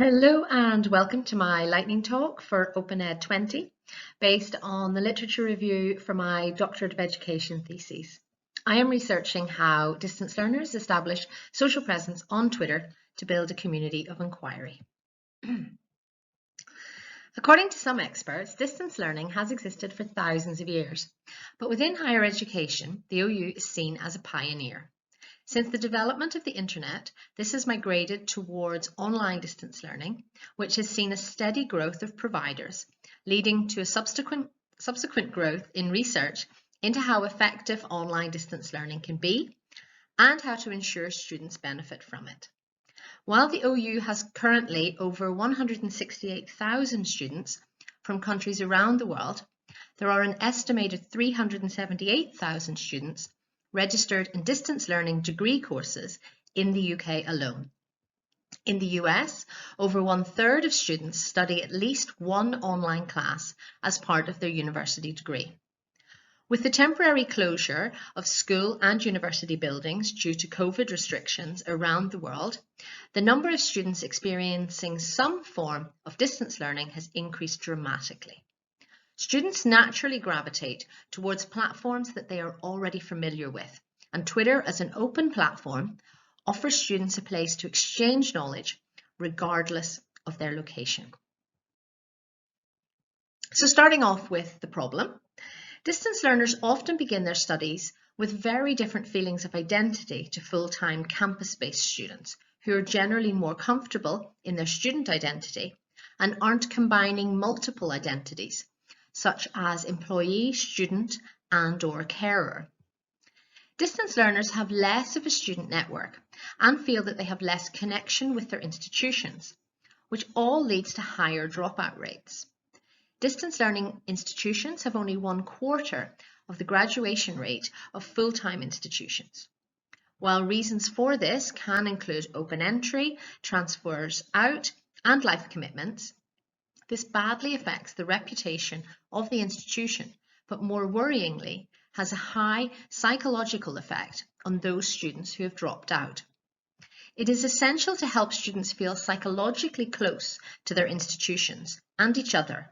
Hello and welcome to my lightning talk for OpenEd20 based on the literature review for my Doctorate of Education thesis. I am researching how distance learners establish social presence on Twitter to build a community of inquiry. According to some experts, distance learning has existed for thousands of years, but within higher education, the OU is seen as a pioneer. Since the development of the internet, this has migrated towards online distance learning, which has seen a steady growth of providers, leading to a subsequent growth in research into how effective online distance learning can be and how to ensure students benefit from it. While the OU has currently over 168,000 students from countries around the world, there are an estimated 378,000 students registered in distance learning degree courses in the UK alone. In the US, over 1/3 of students study at least one online class as part of their university degree. With the temporary closure of school and university buildings due to COVID restrictions around the world, the number of students experiencing some form of distance learning has increased dramatically. Students naturally gravitate towards platforms that they are already familiar with, and Twitter, as an open platform, offers students a place to exchange knowledge regardless of their location. So starting off with the problem, distance learners often begin their studies with very different feelings of identity to full-time campus-based students who are generally more comfortable in their student identity and aren't combining multiple identities, such as employee, student, and/or carer. Distance learners have less of a student network and feel that they have less connection with their institutions, which all leads to higher dropout rates. Distance learning institutions have only 1/4 of the graduation rate of full-time institutions. While reasons for this can include open entry, transfers out, and life commitments, this badly affects the reputation of the institution, but more worryingly, has a high psychological effect on those students who have dropped out. It is essential to help students feel psychologically close to their institutions and each other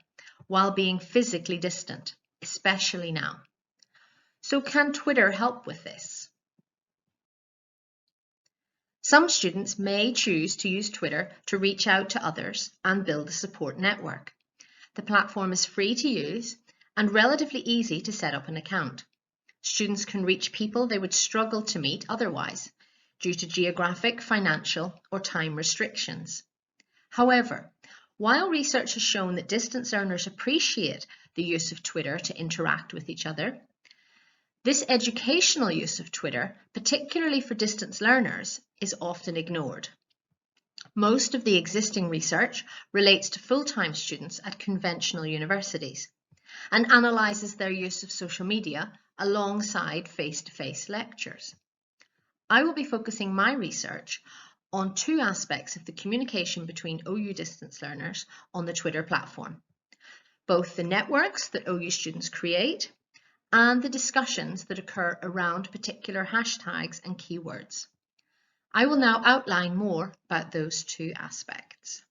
while being physically distant, especially now. So can Twitter help with this? Some students may choose to use Twitter to reach out to others and build a support network. The platform is free to use and relatively easy to set up an account. Students can reach people they would struggle to meet otherwise due to geographic, financial, or time restrictions. However, while research has shown that distance learners appreciate the use of Twitter to interact with each other, this educational use of Twitter, particularly for distance learners, is often ignored. Most of the existing research relates to full-time students at conventional universities and analyses their use of social media alongside face-to-face lectures. I will be focusing my research on two aspects of the communication between OU distance learners on the Twitter platform, both the networks that OU students create and the discussions that occur around particular hashtags and keywords. I will now outline more about those two aspects.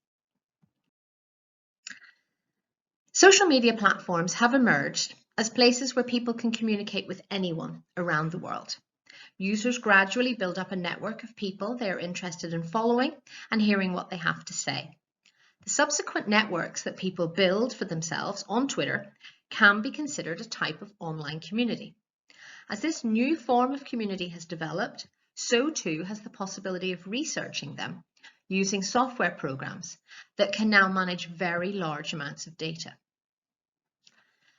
Social media platforms have emerged as places where people can communicate with anyone around the world. Users gradually build up a network of people they are interested in following and hearing what they have to say. The subsequent networks that people build for themselves on Twitter can be considered a type of online community. As this new form of community has developed, so too has the possibility of researching them using software programs that can now manage very large amounts of data.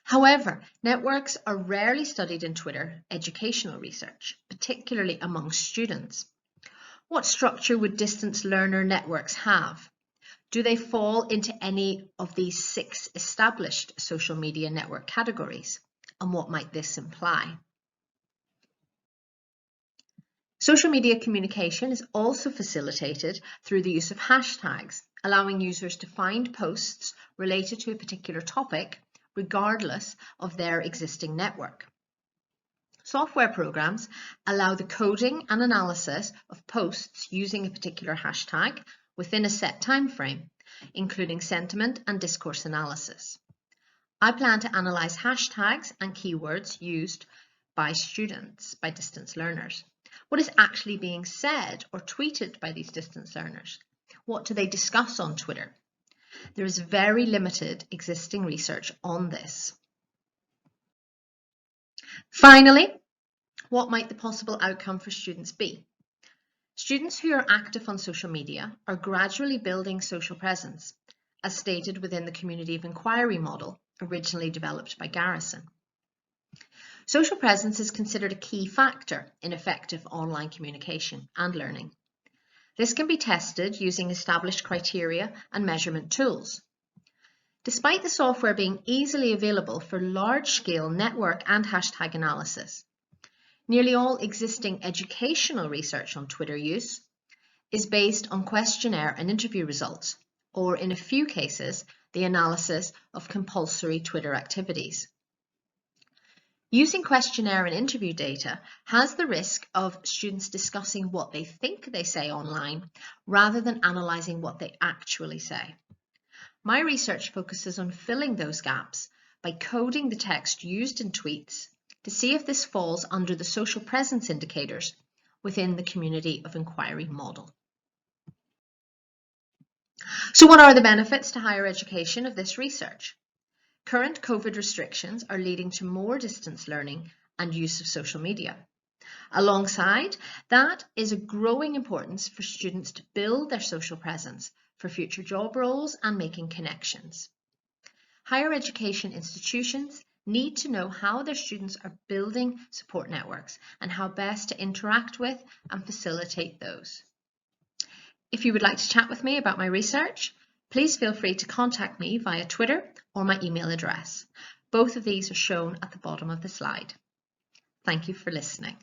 However, networks are rarely studied in Twitter educational research, particularly among students. What structure would distance learner networks have? Do they fall into any of these 6 established social media network categories? And what might this imply? Social media communication is also facilitated through the use of hashtags, allowing users to find posts related to a particular topic regardless of their existing network. Software programs allow the coding and analysis of posts using a particular hashtag within a set time frame, including sentiment and discourse analysis. I plan to analyse hashtags and keywords used by students, by distance learners. What is actually being said or tweeted by these distance learners? What do they discuss on Twitter? There is very limited existing research on this. Finally, what might the possible outcome for students be? Students who are active on social media are gradually building social presence, as stated within the Community of Inquiry model originally developed by Garrison. Social presence is considered a key factor in effective online communication and learning. This can be tested using established criteria and measurement tools. Despite the software being easily available for large-scale network and hashtag analysis, nearly all existing educational research on Twitter use is based on questionnaire and interview results, or in a few cases, the analysis of compulsory Twitter activities. Using questionnaire and interview data has the risk of students discussing what they think they say online rather than analysing what they actually say. My research focuses on filling those gaps by coding the text used in tweets to see if this falls under the social presence indicators within the Community of Inquiry model. So what are the benefits to higher education of this research? Current COVID restrictions are leading to more distance learning and use of social media. Alongside that is a growing importance for students to build their social presence for future job roles and making connections. Higher education institutions need to know how their students are building support networks and how best to interact with and facilitate those. If you would like to chat with me about my research, please feel free to contact me via Twitter or my email address. Both of these are shown at the bottom of the slide. Thank you for listening.